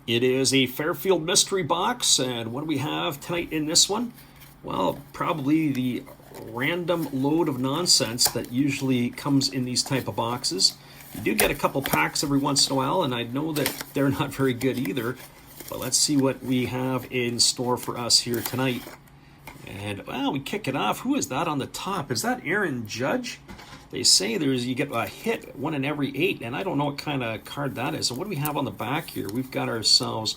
It is a Fairfield mystery box, and what do we have tonight in this one? Well, probably the random load of nonsense that usually comes in these type of boxes. You do get a couple packs every once in a while, and I know that they're not very good either, but let's see what we have in store for us here tonight. And, well, we kick it off. Who is that on the top? Is that Aaron Judge? They say you get a hit 1 in every 8, and I don't know what kind of card that is. So what do we have on the back here? We've got ourselves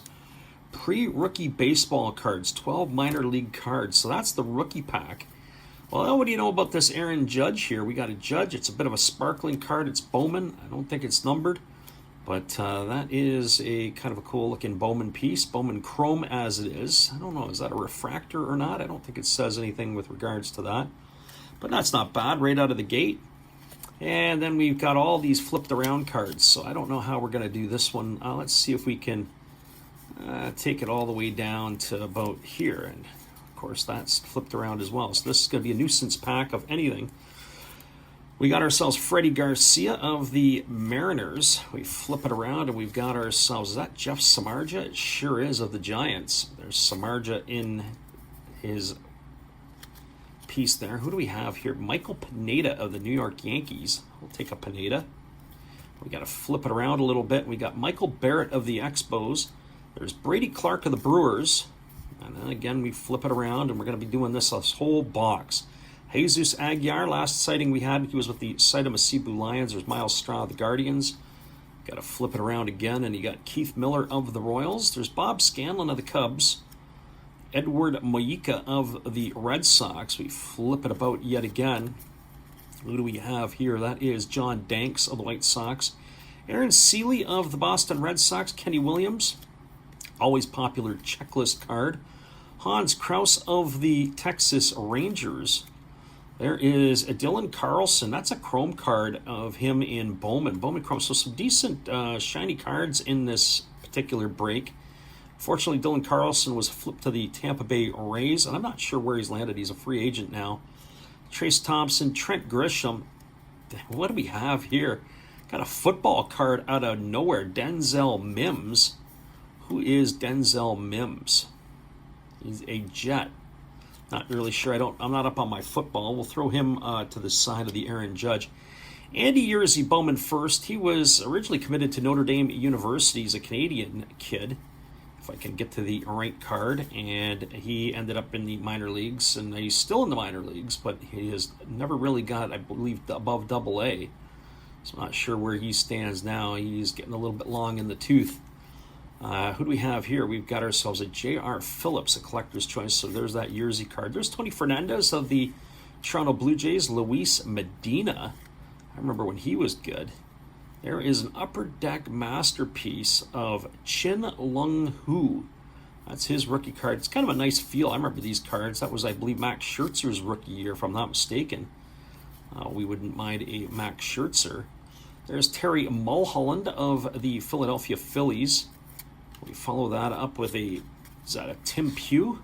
pre-rookie baseball cards, 12 minor league cards. So that's the rookie pack. Well, what do you know about this Aaron Judge here? We got a Judge. It's a bit of a sparkling card. It's Bowman. I don't think it's numbered, but that is a kind of a cool looking Bowman piece. Bowman Chrome as it is. I don't know, is that a refractor or not? I don't think it says anything with regards to that, but that's not bad right out of the gate. And then we've got all these flipped around cards, so I don't know how we're going to do this one. Let's see if we can take it all the way down to about here. And, of course, that's flipped around as well. So this is going to be a nuisance pack of anything. We got ourselves Freddie Garcia of the Mariners. We flip it around, and we've got ourselves, is that Jeff Samardzija? It sure is, of the Giants. There's Samardzija in his piece there. Who do we have here? Michael Pineda of the New York Yankees. We'll take a Pineda. We got to flip it around a little bit. We got Michael Barrett of the Expos. There's Brady Clark of the Brewers. And then again, we flip it around, and we're going to be doing this whole box. Jesus Aguilar, last sighting we had, he was with the Saitama Cebu Lions. There's Miles Straw of the Guardians. Got to flip it around again, and you got Keith Miller of the Royals. There's Bob Scanlon of the Cubs. Edward Mojica of the Red Sox. We flip it about yet again. Who do we have here? That is John Danks of the White Sox. Aaron Seeley of the Boston Red Sox. Kenny Williams, always popular checklist card. Hans Kraus of the Texas Rangers. There is a Dylan Carlson. That's a chrome card of him in Bowman. Bowman Chrome. So some decent shiny cards in this particular break. Fortunately, Dylan Carlson was flipped to the Tampa Bay Rays, and I'm not sure where he's landed. He's a free agent now. Trace Thompson, Trent Grisham. What do we have here? Got a football card out of nowhere. Denzel Mims. Who is Denzel Mims? He's a Jet. Not really sure. I'm not up on my football. We'll throw him to the side of the Aaron Judge. Andy Yerzy Bowman first. He was originally committed to Notre Dame University. He's a Canadian kid, if I can get to the right card, and he ended up in the minor leagues, and he's still in the minor leagues, but he has never really got, I believe, above AA. So I'm not sure where he stands now. He's getting a little bit long in the tooth. Who do we have here? We've got ourselves a J.R. Phillips, a collector's choice, so there's that Yerzy card. There's Tony Fernandez of the Toronto Blue Jays. Luis Medina, I remember when he was good. There is an Upper Deck masterpiece of Chin Lung Hu. That's his rookie card. It's kind of a nice feel. I remember these cards. That was, I believe, Max Scherzer's rookie year, if I'm not mistaken. We wouldn't mind a Max Scherzer. There's Terry Mulholland of the Philadelphia Phillies. We follow that up with is that a Tim Pugh?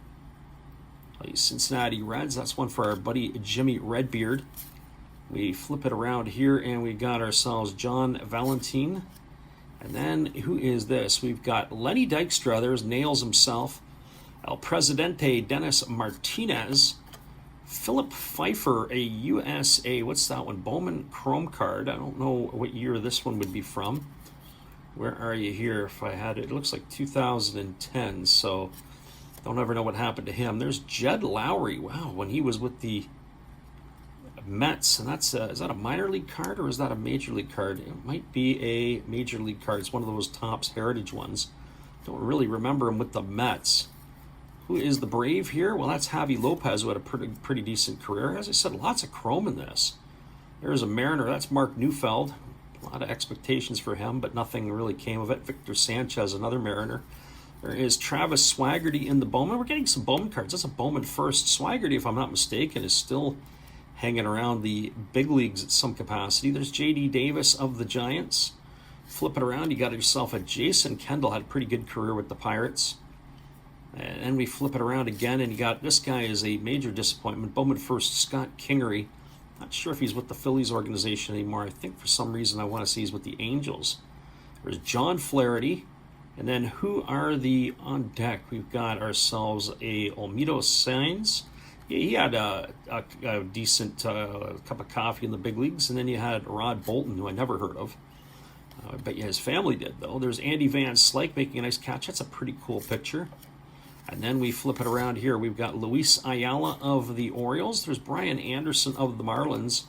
Cincinnati Reds. That's one for our buddy Jimmy Redbeard. We flip it around here, and we got ourselves John Valentine. And then, who is this? We've got Lenny Dykstra. There's Nails himself. El Presidente Dennis Martinez. Philip Pfeiffer, a USA. What's that one? Bowman Chrome card. I don't know what year this one would be from. Where are you here? If I had it, it looks like 2010, so don't ever know what happened to him. There's Jed Lowry. Wow, when he was with the Mets, and that's is that a minor league card or is that a major league card? It might be a major league card. It's one of those Topps Heritage ones. Don't really remember him with the Mets. Who is the Brave here? Well, that's Javi Lopez, who had a pretty decent career. As I said, lots of chrome in this. There's a Mariner. That's Mark Neufeld. A lot of expectations for him, but nothing really came of it. Victor Sanchez, another Mariner. There is Travis Swaggerty in the Bowman. We're getting some Bowman cards. That's a Bowman first. Swaggerty, if I'm not mistaken, is still hanging around the big leagues at some capacity. There's J.D. Davis of the Giants. Flip it around, you got yourself a Jason Kendall. Had a pretty good career with the Pirates. And then we flip it around again, and you got, this guy is a major disappointment. Bowman first, Scott Kingery. Not sure if he's with the Phillies organization anymore. I think for some reason I want to see he's with the Angels. There's John Flaherty. And then who are the on deck? We've got ourselves a Olmedo Sainz. Yeah, he had a decent cup of coffee in the big leagues. And then you had Rod Bolton, who I never heard of. I bet you his family did, though. There's Andy Van Slyke making a nice catch. That's a pretty cool picture. And then we flip it around here. We've got Luis Ayala of the Orioles. There's Brian Anderson of the Marlins.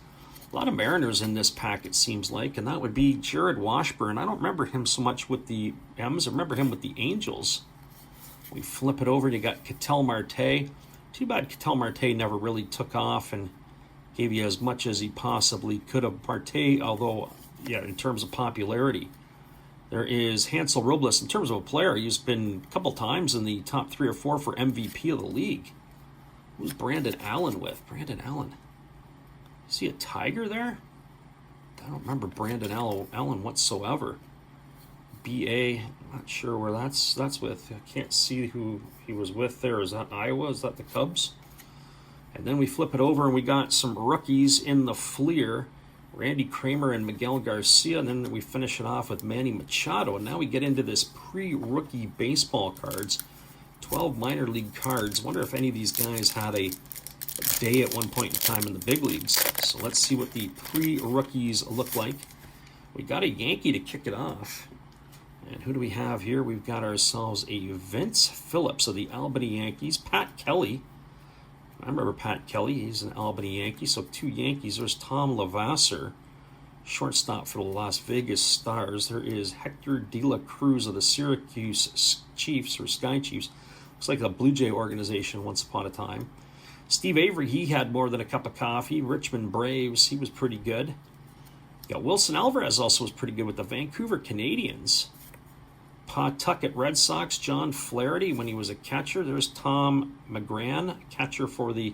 A lot of Mariners in this pack, it seems like, and that would be Jared Washburn. I don't remember him so much with the M's. I remember him with the Angels. We flip it over, and you got Ketel Marte. Too bad Ketel Marte never really took off and gave you as much as he possibly could have. Marte, although, yeah, in terms of popularity. There is Hansel Robles. In terms of a player, he's been a couple times in the top 3 or 4 for MVP of the league. Who's Brandon Allen with? Brandon Allen. See a tiger there? I don't remember Brandon Allen whatsoever. BA, I'm not sure where that's with. I can't see who he was with there. Is that Iowa? Is that the Cubs? And then we flip it over and we got some rookies in the Fleer. Randy Kramer and Miguel Garcia. And then we finish it off with Manny Machado. And now we get into this pre-rookie baseball cards. 12 minor league cards. Wonder if any of these guys had a day at one point in time in the big leagues. So let's see what the pre-rookies look like. We got a Yankee to kick it off. And who do we have here? We've got ourselves a Vince Phillips of the Albany Yankees. Pat Kelly. I remember Pat Kelly. He's an Albany Yankee. So 2 Yankees. There's Tom Lavasser, shortstop for the Las Vegas Stars. There is Hector De La Cruz of the Syracuse Chiefs, or Sky Chiefs. Looks like a Blue Jay organization once upon a time. Steve Avery, he had more than a cup of coffee. Richmond Braves, he was pretty good. Got Wilson Alvarez also was pretty good with the Vancouver Canadians. Pawtucket Red Sox, John Flaherty when he was a catcher. There's Tom McGran, catcher for the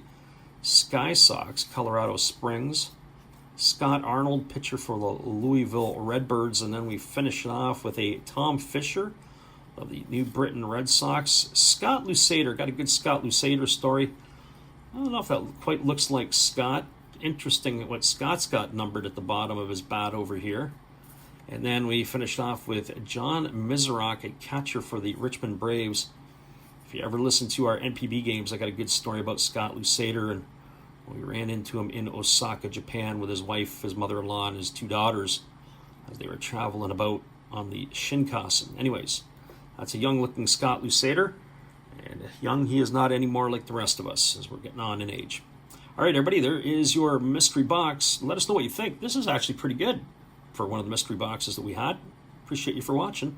Sky Sox, Colorado Springs. Scott Arnold, pitcher for the Louisville Redbirds. And then we finish it off with a Tom Fisher of the New Britain Red Sox. Scott Lusader, got a good Scott Lusader story. I don't know if that quite looks like Scott. Interesting what Scott's got numbered at the bottom of his bat over here. And then we finished off with John Miserock, a catcher for the Richmond Braves. If you ever listen to our NPB games, I got a good story about Scott Lusader, and we ran into him in Osaka, Japan, with his wife, his mother-in-law, and his 2 daughters as they were traveling about on the Shinkansen. Anyways, that's a young-looking Scott Lusader. And young, he is not anymore like the rest of us as we're getting on in age. All right, everybody, there is your mystery box. Let us know what you think. This is actually pretty good for one of the mystery boxes that we had. Appreciate you for watching.